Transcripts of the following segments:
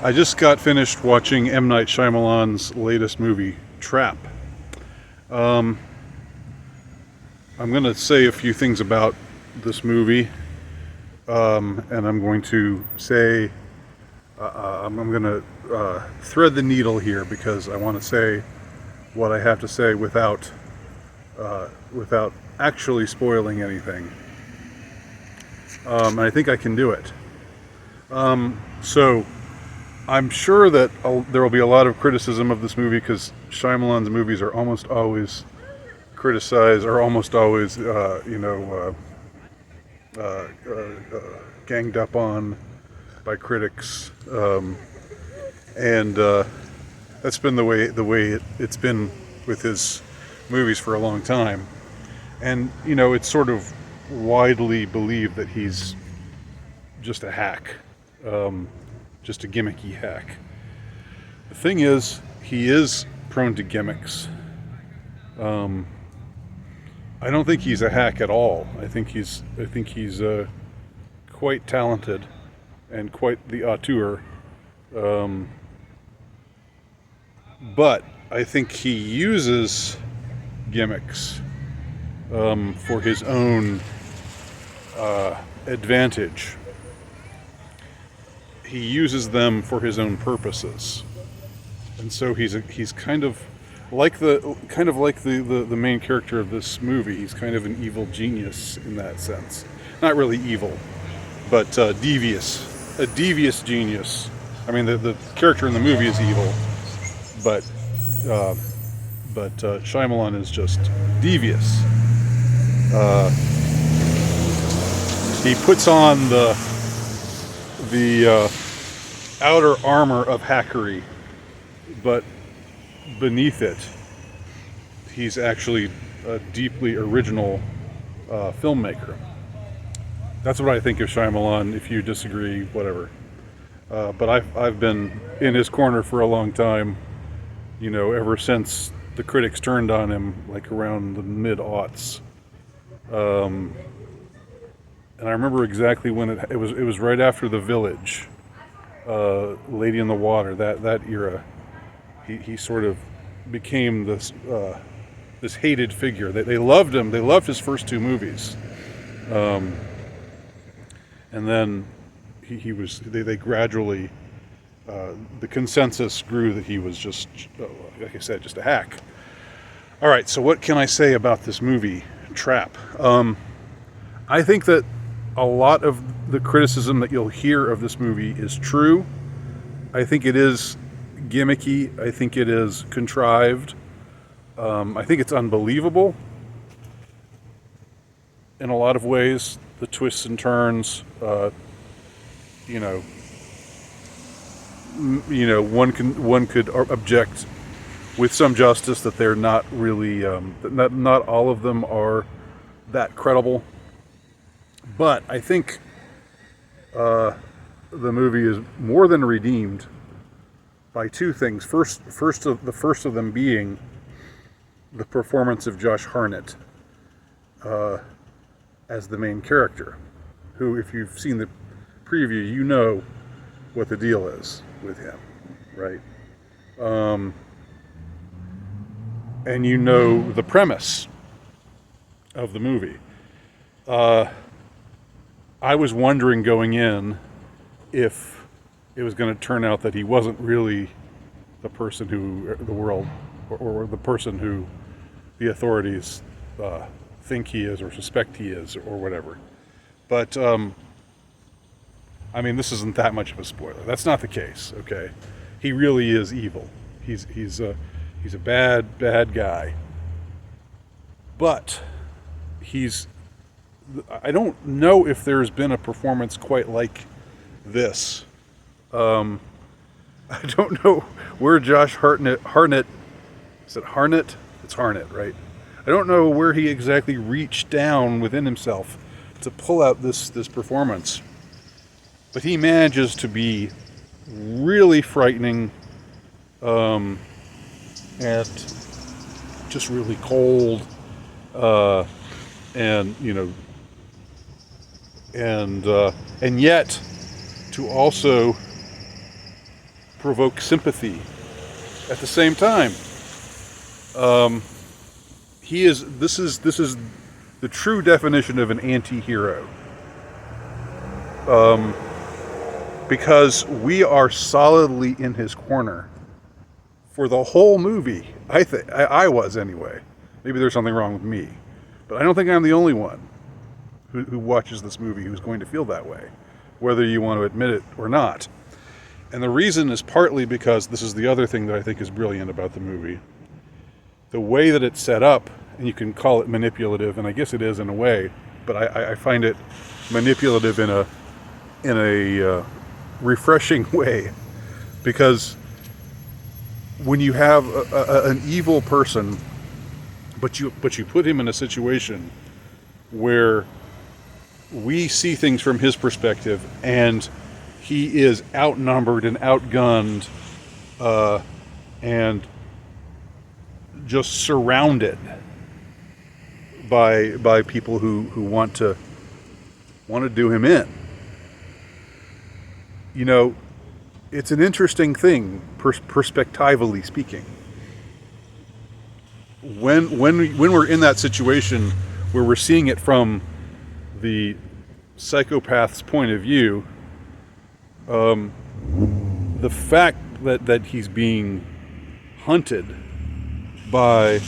I just got finished watching M. Night Shyamalan's latest movie, Trap. I'm going to say a few things about this movie, and I'm going to say, I'm going to thread the needle here because I want to say what I have to say without actually spoiling anything. And I think I can do it. So I'm sure that there will be a lot of criticism of this movie because Shyamalan's movies are almost always criticized, or almost always, ganged up on by critics, and that's been the way it's been with his movies for a long time. And it's sort of widely believed that he's just a hack. Just a gimmicky hack. The thing is, he is prone to gimmicks. I don't think he's a hack at all. I think he's quite talented and quite the auteur. But I think he uses gimmicks for his own advantage. He uses them for his own purposes, and so he's kind of like the main character of this movie. He's kind of an evil genius in that sense. Not really evil, but devious. A devious genius. I mean, the character in the movie is evil, but Shyamalan is just devious. He puts on the outer armor of hackery, but beneath it, he's actually a deeply original filmmaker. That's what I think of Shyamalan. If you disagree, whatever. But I've been in his corner for a long time. Ever since the critics turned on him, like around the mid-aughts. And I remember exactly when it was right after The Village, Lady in the Water, that era. He sort of became this hated figure. They loved him. They loved his first two movies, and then they gradually, the consensus grew that he was just, like I said, just a hack. All right, so what can I say about this movie, Trap? I think that a lot of the criticism that you'll hear of this movie is true. I think it is gimmicky. I think it is contrived. I think it's unbelievable in a lot of ways. The twists and turns, one could object with some justice that they're not really, not all of them are that credible. But I think the movie is more than redeemed by two things. The first of them being the performance of Josh Hartnett as the main character, who, if you've seen the preview, you know what the deal is with him, right? And you know the premise of the movie. I was wondering going in if it was going to turn out that he wasn't really the person who the world, or the person who the authorities think he is or suspect he is or whatever. But this isn't that much of a spoiler. That's not the case. Okay, he really is evil. He's a bad guy. But I don't know if there's been a performance quite like this. I don't know where Josh Hartnett, is it Hartnett? It's Hartnett, right? I don't know where he exactly reached down within himself to pull out this performance. But he manages to be really frightening, and just really cold, and yet to also provoke sympathy at the same time. This is the true definition of an anti-hero. Because we are solidly in his corner for the whole movie. I was anyway. Maybe there's something wrong with me, but I don't think I'm the only one who watches this movie who's going to feel that way, whether you want to admit it or not. And the reason is partly because this is the other thing that I think is brilliant about the movie. The way that it's set up, and you can call it manipulative, and I guess it is in a way, but I find it manipulative in a refreshing way, because when you have an evil person, but you put him in a situation where we see things from his perspective, and he is outnumbered and outgunned, and just surrounded by people who want to do him in. You know, it's an interesting thing, perspectively speaking. When we're in that situation where we're seeing it from the psychopath's point of view, the fact that he's being hunted by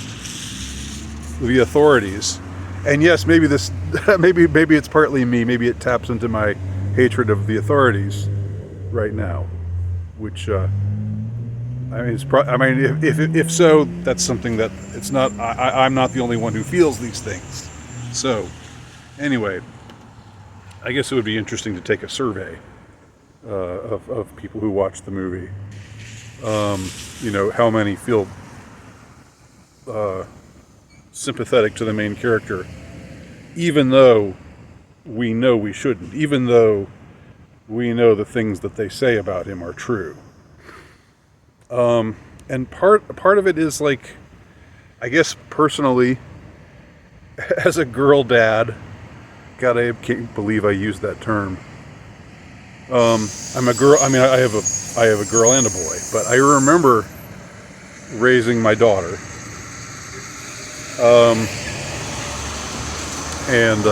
the authorities, and yes, maybe this, maybe it's partly me, maybe it taps into my hatred of the authorities right now, which if so, that's something that it's not. I'm not the only one who feels these things. So, anyway, I guess it would be interesting to take a survey of people who watch the movie. You know, how many feel sympathetic to the main character, even though we know we shouldn't, even though we know the things that they say about him are true. And part of it is, like, I guess personally, as a girl dad, God, I can't believe I used that term. I'm a girl. I mean, I have a girl and a boy, but I remember raising my daughter, and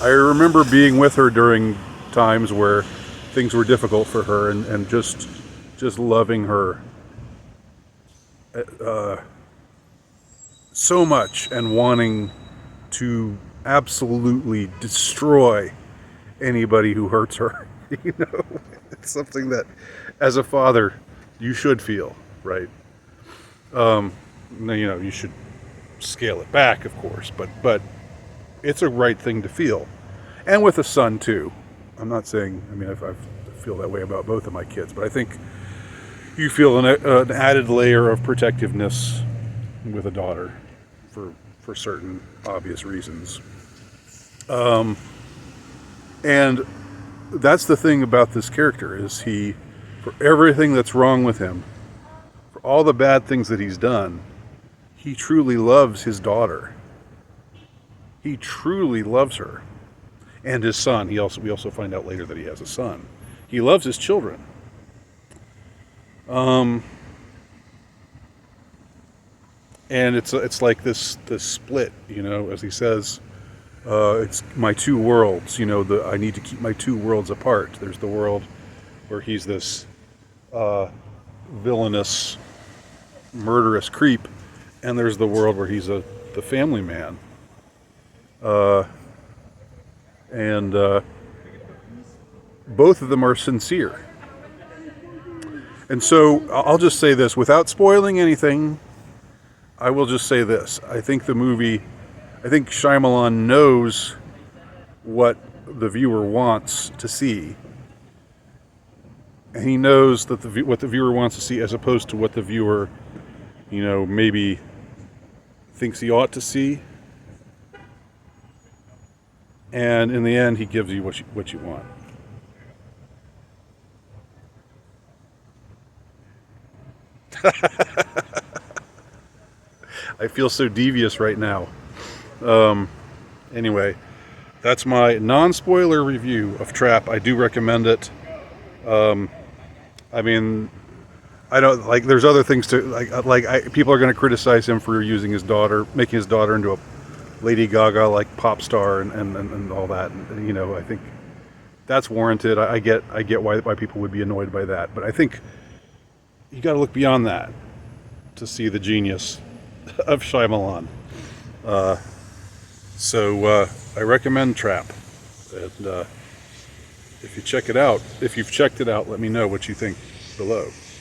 I remember being with her during times where things were difficult for her, and just loving her so much, and wanting to absolutely destroy anybody who hurts her. You know, it's something that as a father you should feel, right? You know, you should scale it back, of course, but it's a right thing to feel. And with a son too. I'm not saying, I mean, I feel that way about both of my kids, but I think you feel an added layer of protectiveness with a daughter for certain obvious reasons. And that's the thing about this character, is he, for everything that's wrong with him, for all the bad things that he's done, he truly loves his daughter. He truly loves her. And his son. We also find out later that he has a son. He loves his children. And it's like this split, you know, as he says, it's my two worlds, you know, I need to keep my two worlds apart. There's the world where he's this villainous, murderous creep, and there's the world where he's the family man. And both of them are sincere. And so I'll just say this, without spoiling anything, I will just say this. I think Shyamalan knows what the viewer wants to see. And he knows that what the viewer wants to see, as opposed to what the viewer, you know, maybe thinks he ought to see. And in the end, he gives you what you want. I feel so devious right now. Anyway, that's my non-spoiler review of Trap. I do recommend it. I mean, I don't like. There's other things to people are going to criticize him for using his daughter, making his daughter into a Lady Gaga like pop star and all that. And, you know, I think that's warranted. I get why people would be annoyed by that, but I think you got to look beyond that to see the genius of Shyamalan. So I recommend Trap, and if you've checked it out, let me know what you think below.